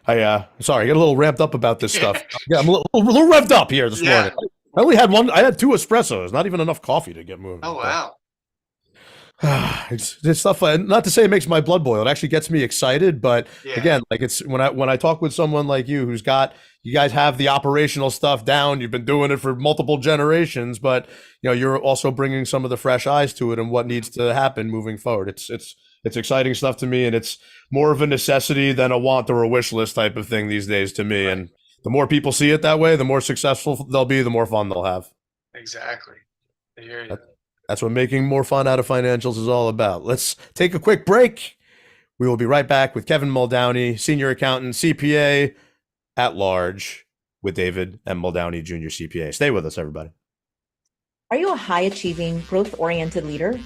I get a little ramped up about this stuff. Yeah, I'm a little revved up here this morning. I only had I had 2 espressos, not even enough coffee to get moving. Oh, wow. It's stuff, not to say it makes my blood boil. It actually gets me excited, but again, like it's when I talk with someone like you you guys have the operational stuff down. You've been doing it for multiple generations, but you're also bringing some of the fresh eyes to it and what needs to happen moving forward. It's exciting stuff to me, and it's more of a necessity than a want or a wish list type of thing these days to me. Right. And the more people see it that way, the more successful they'll be, the more fun they'll have. Exactly. I hear you. That's what making more fun out of financials is all about. Let's take a quick break. We will be right back with Kevin Muldowney, Senior Accountant, CPA at large, with David M. Muldowney Jr. CPA. Stay with us, everybody. Are you a high-achieving, growth-oriented leader?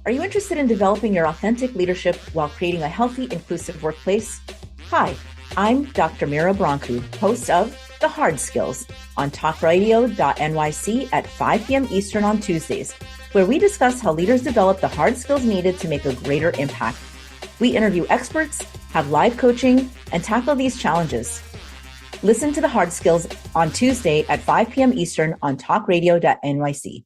Are you interested in developing your authentic leadership while creating a healthy, inclusive workplace? Hi, I'm Dr. Mira Brancu, host of The Hard Skills on talkradio.nyc at 5 p.m. Eastern on Tuesdays, where we discuss how leaders develop the hard skills needed to make a greater impact. We interview experts, have live coaching, and tackle these challenges. Listen to The Hard Skills on Tuesday at 5 p.m. Eastern on talkradio.nyc.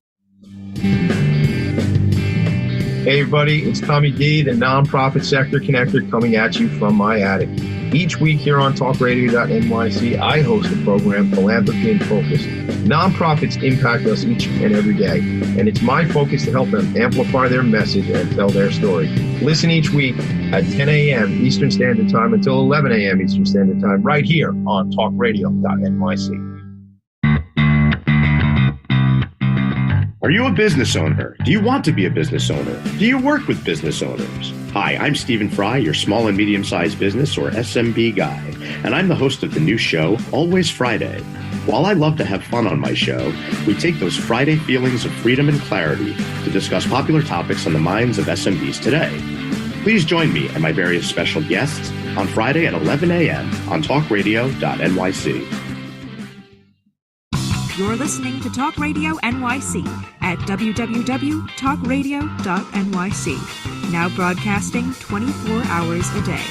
Hey everybody, it's Tommy D, the nonprofit sector connector, coming at you from my attic. Each week here on talkradio.nyc, I host the program Philanthropy in Focus. Nonprofits impact us each and every day, and it's my focus to help them amplify their message and tell their story. Listen each week at 10 a.m. Eastern Standard Time until 11 a.m. Eastern Standard Time right here on talkradio.nyc. Are you a business owner? Do you want to be a business owner? Do you work with business owners? Hi, I'm Stephen Fry, your small and medium-sized business or SMB guy, and I'm the host of the new show, Always Friday. While I love to have fun on my show, we take those Friday feelings of freedom and clarity to discuss popular topics on the minds of SMBs today. Please join me and my various special guests on Friday at 11 a.m. on talkradio.nyc. You're listening to Talk Radio NYC at www.talkradio.nyc. Now broadcasting 24 hours a day.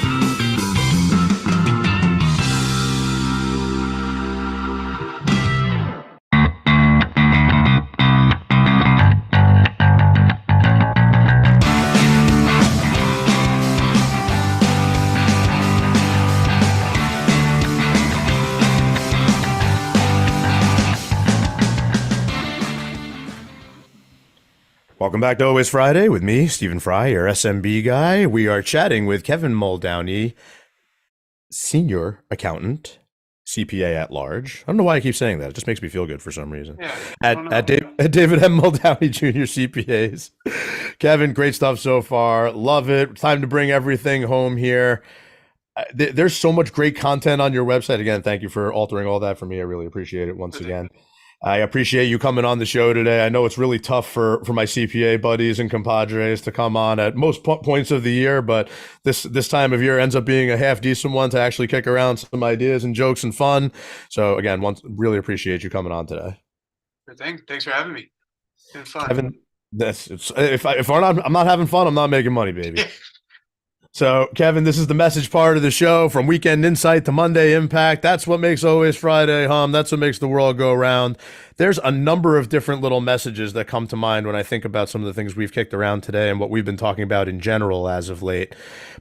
Welcome back to Always Friday with me, Stephen Fry, your SMB guy. We are chatting with Kevin Muldowney, senior accountant, CPA at large. I don't know why I keep saying that. It just makes me feel good for some reason. Yeah, At David M. Muldowney Jr. CPAs. Kevin, great stuff so far. Love it. Time to bring everything home here. There's so much great content on your website. Again, thank you for altering all that for me. I really appreciate it once again. I appreciate you coming on the show today. I know it's really tough for my CPA buddies and compadres to come on at most points of the year, but this time of year ends up being a half decent one to actually kick around some ideas and jokes and fun. So again, really appreciate you coming on today. Thanks for having me. It's been fun. Kevin, if I'm not having fun, I'm not making money, baby. So, Kevin, this is the message part of the show, from Weekend Insight to Monday Impact. That's what makes Always Friday hum. That's what makes the world go round. There's a number of different little messages that come to mind when I think about some of the things we've kicked around today and what we've been talking about in general as of late.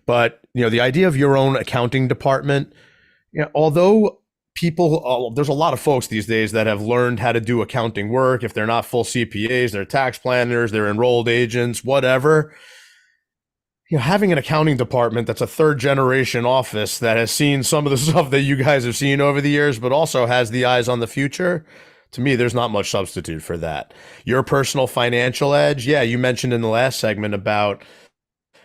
But, the idea of your own accounting department, although there's a lot of folks these days that have learned how to do accounting work. If they're not full CPAs, they're tax planners, they're enrolled agents, whatever. Having an accounting department that's a third generation office that has seen some of the stuff that you guys have seen over the years, but also has the eyes on the future, to me, there's not much substitute for that. Your personal financial edge. Yeah, you mentioned in the last segment about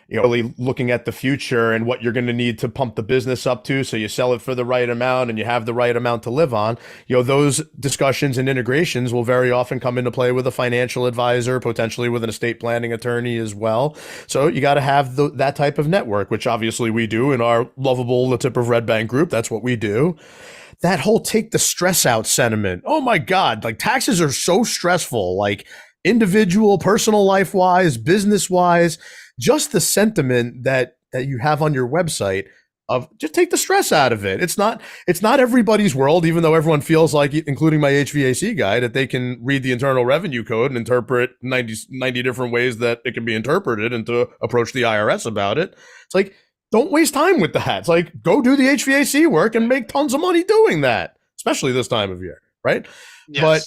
really looking at the future and what you're going to need to pump the business up to, so you sell it for the right amount and you have the right amount to live on. Those discussions and integrations will very often come into play with a financial advisor, potentially with an estate planning attorney as well. So you got to have that type of network, which obviously we do in our lovable The Tip of Red Bank group. That's what we do. That whole take the stress out sentiment. Oh my God, like taxes are so stressful, like individual, personal life wise, business wise. Just the sentiment that you have on your website of just take the stress out of it. It's not everybody's world, even though everyone feels like, including my HVAC guy, that they can read the Internal Revenue Code and interpret 90 different ways that it can be interpreted and to approach the IRS about it. It's like, don't waste time with that. It's like, go do the HVAC work and make tons of money doing that, especially this time of year, right? Yes. But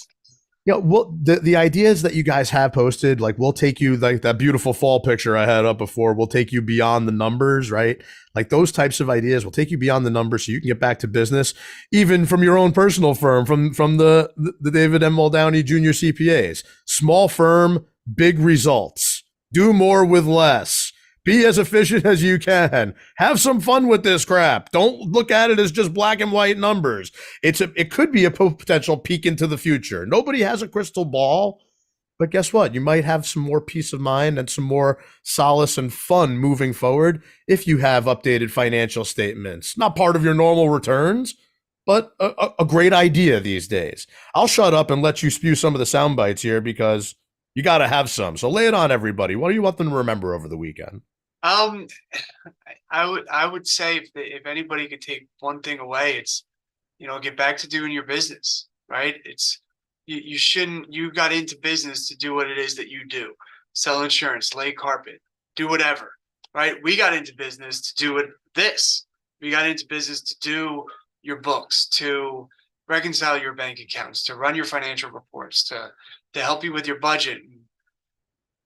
the ideas that you guys have posted, like we'll take you, like that beautiful fall picture I had up before, we'll take you beyond the numbers, right? Like those types of ideas will take you beyond the numbers so you can get back to business, even from your own personal firm, from the David M. Muldowney Jr. CPAs. Small firm, big results. Do more with less. Be as efficient as you can. Have some fun with this crap. Don't look at it as just black and white numbers. It could be a potential peek into the future. Nobody has a crystal ball, but guess what? You might have some more peace of mind and some more solace and fun moving forward if you have updated financial statements. Not part of your normal returns, but a great idea these days. I'll shut up and let you spew some of the sound bites here because you got to have some. So lay it on everybody. What do you want them to remember over the weekend? I would say if anybody could take one thing away, it's, get back to doing your business, right? It's, you got into business to do what it is that you do. Sell insurance, lay carpet, do whatever, right? We got into business to do this. We got into business to do your books, to reconcile your bank accounts, to run your financial reports, to help you with your budget,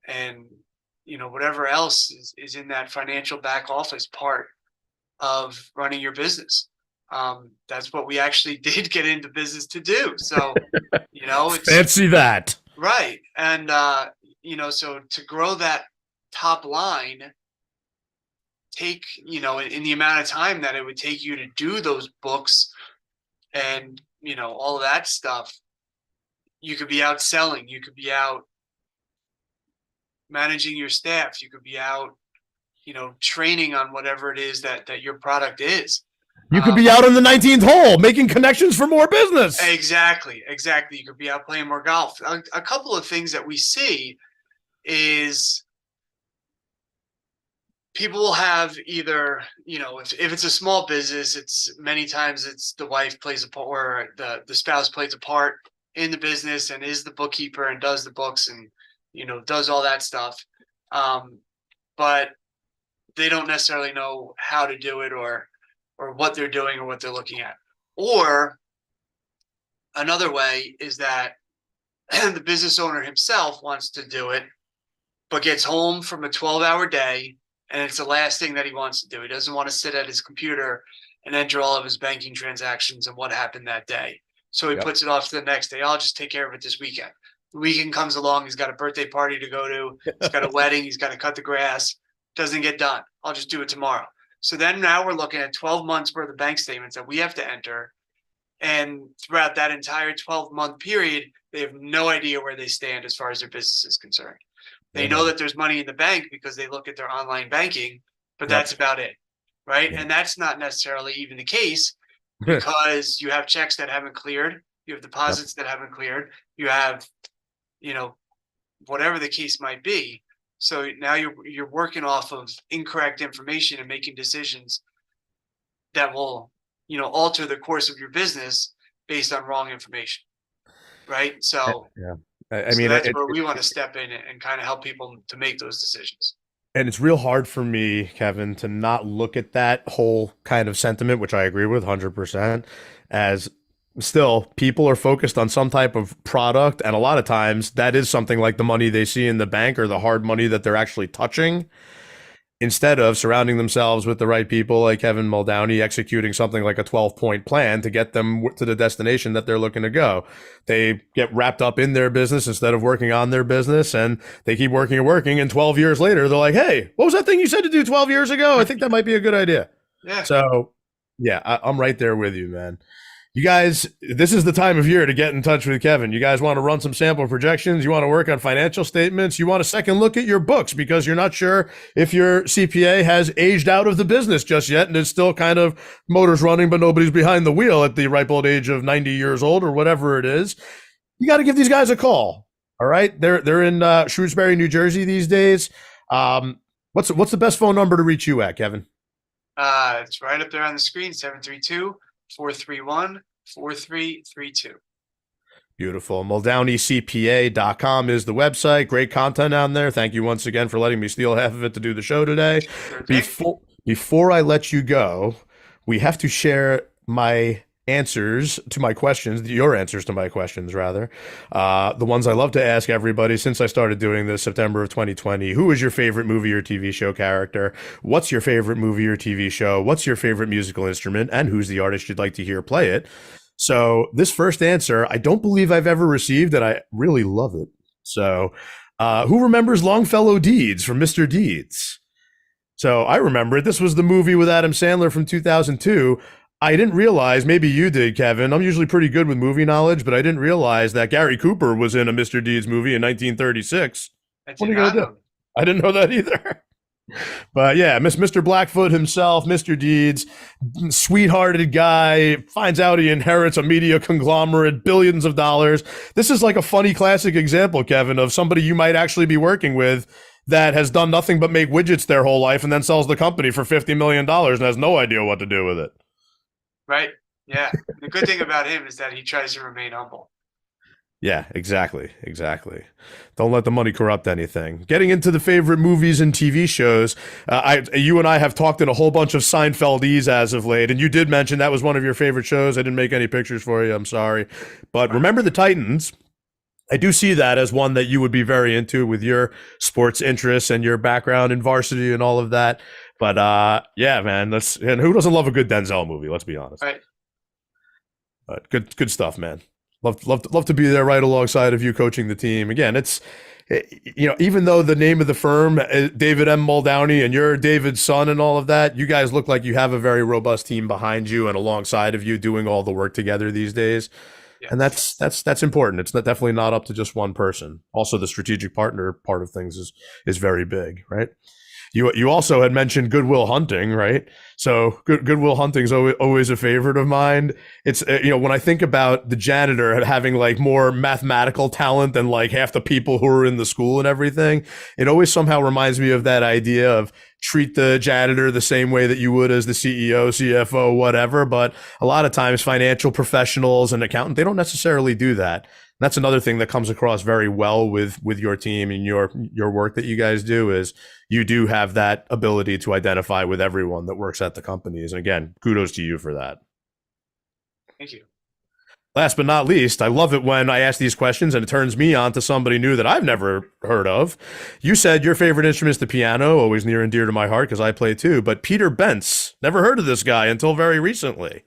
and whatever else is in that financial back office part of running your business. That's what we actually did get into business to do. So, it's Fancy that. right. And, so to grow that top line, take, in the amount of time that it would take you to do those books and, all of that stuff, you could be out selling, you could be out managing your staff, you could be out, training on whatever it is that your product is. You could be out on the 19th hole making connections for more business. Exactly. You could be out playing more golf. A couple of things that we see is people will have either, if it's a small business, it's many times it's the wife plays a part, or the spouse plays a part in the business and is the bookkeeper and does the books and, does all that stuff. But they don't necessarily know how to do it or what they're doing or what they're looking at. Or another way is that the business owner himself wants to do it, but gets home from a 12-hour day and it's the last thing that he wants to do. He doesn't want to sit at his computer and enter all of his banking transactions and what happened that day. So he puts it off to the next day. I'll just take care of it this weekend. The weekend comes along. He's got a birthday party to go to. He's got a wedding. He's got to cut the grass. Doesn't get done. I'll just do it tomorrow. So then now we're looking at 12 months worth of bank statements that we have to enter. And throughout that entire 12-month period, they have no idea where they stand as far as their business is concerned. They know that there's money in the bank because they look at their online banking, but that's about it, right? And that's not necessarily even the case, because you have checks that haven't cleared, you have deposits that haven't cleared, you have, whatever the case might be. So now you're working off of incorrect information and making decisions that will, alter the course of your business based on wrong information, right? So I mean, that's where we want to step in and kind of help people to make those decisions. And it's real hard for me, Kevin, to not look at that whole kind of sentiment, which I agree with 100%, as still people are focused on some type of product. And a lot of times that is something like the money they see in the bank or the hard money that they're actually touching, instead of surrounding themselves with the right people like Kevin Muldowney, executing something like a 12-point plan to get them to the destination that they're looking to go. They get wrapped up in their business instead of working on their business, and they keep working and working. And 12 years later, they're like, hey, what was that thing you said to do 12 years ago? I think that might be a good idea. Yeah. So, I'm right there with you, man. You guys, this is the time of year to get in touch with Kevin. You guys want to run some sample projections? You want to work on financial statements? You want a second look at your books because you're not sure if your CPA has aged out of the business just yet and is still kind of motors running, but nobody's behind the wheel at the ripe old age of 90 years old or whatever it is. You got to give these guys a call. All right. They're in Shrewsbury, New Jersey these days. What's the best phone number to reach you at, Kevin? It's right up there on the screen, 732-431-4332. Beautiful. MuldowneyCPA.com is the website. Great content on there. Thank you once again for letting me steal half of it to do the show today. Before I let you go, we have to share my answers to my questions, your answers to my questions, rather. The ones I love to ask everybody since I started doing this September of 2020. Who is your favorite movie or TV show character? What's your favorite movie or TV show? What's your favorite musical instrument? And who's the artist you'd like to hear play it? So this first answer, I don't believe I've ever received, and I really love it. So who remembers Longfellow Deeds from Mr. Deeds? So I remember it. This was the movie with Adam Sandler from 2002. I didn't realize, maybe you did, Kevin. I'm usually pretty good with movie knowledge, but I didn't realize that Gary Cooper was in a Mr. Deeds movie in 1936. What are you going to do? I didn't know that either. But yeah, Mr. Blackfoot himself, Mr. Deeds, sweethearted guy, finds out he inherits a media conglomerate, billions of dollars. This is like a funny classic example, Kevin, of somebody you might actually be working with that has done nothing but make widgets their whole life and then sells the company for $50 million and has no idea what to do with it. Right. Yeah. The good thing about him is that he tries to remain humble. Yeah, exactly. Don't let the money corrupt anything. Getting into the favorite movies and TV shows, you and I have talked in a whole bunch of Seinfeldese as of late, and you did mention that was one of your favorite shows. I didn't make any pictures for you. I'm sorry, but Remember the Titans. I do see that as one that you would be very into with your sports interests and your background in varsity and all of that. But yeah, man, and who doesn't love a good Denzel movie? Let's be honest. Right. But good stuff, man. Love to be there right alongside of you coaching the team. Again, it's, even though the name of the firm, David M. Muldowney, and you're David's son and all of that, you guys look like you have a very robust team behind you and alongside of you doing all the work together these days. Yeah. And that's important. It's definitely not up to just one person. Also, the strategic partner part of things is very big, right? You also had mentioned Good Will Hunting, right? So Good Will Hunting is always a favorite of mine. It's when I think about the janitor having like more mathematical talent than like half the people who are in the school and everything, it always somehow reminds me of that idea of treat the janitor the same way that you would as the CEO, CFO, whatever. But a lot of times financial professionals and accountants, they don't necessarily do that. That's another thing that comes across very well with your team and your work that you guys do is you do have that ability to identify with everyone that works at the companies. And again, kudos to you for that. Thank you. Last but not least, I love it when I ask these questions and it turns me on to somebody new that I've never heard of. You said your favorite instrument is the piano, always near and dear to my heart because I play too. But Peter Bentz, never heard of this guy until very recently.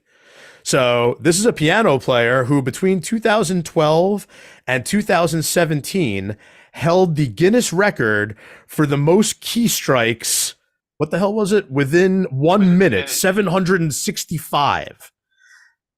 So this is a piano player who between 2012 and 2017 held the Guinness record for the most key strikes. What the hell was it? Within 1 minute, 765.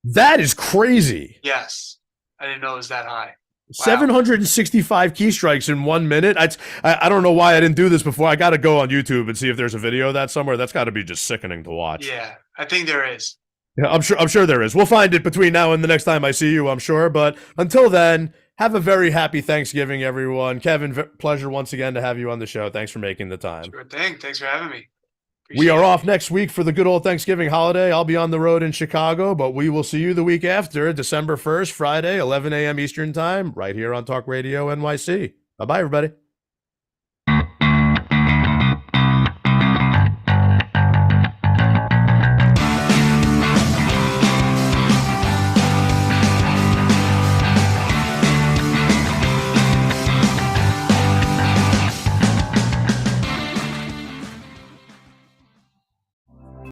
That is crazy. Yes. I didn't know it was that high. Wow. 765 key strikes in 1 minute. I don't know why I didn't do this before. I got to go on YouTube and see if there's a video of that somewhere. That's got to be just sickening to watch. Yeah, I think there is. Yeah, I'm sure there is. We'll find it between now and the next time I see you, I'm sure. But until then, have a very happy Thanksgiving, everyone. Kevin, pleasure once again to have you on the show. Thanks for making the time. Sure thing. Thanks for having me. We are off next week for the good old Thanksgiving holiday. I'll be on the road in Chicago, but we will see you the week after, December 1st, Friday, 11 a.m. Eastern Time, right here on Talk Radio NYC. Bye-bye, everybody.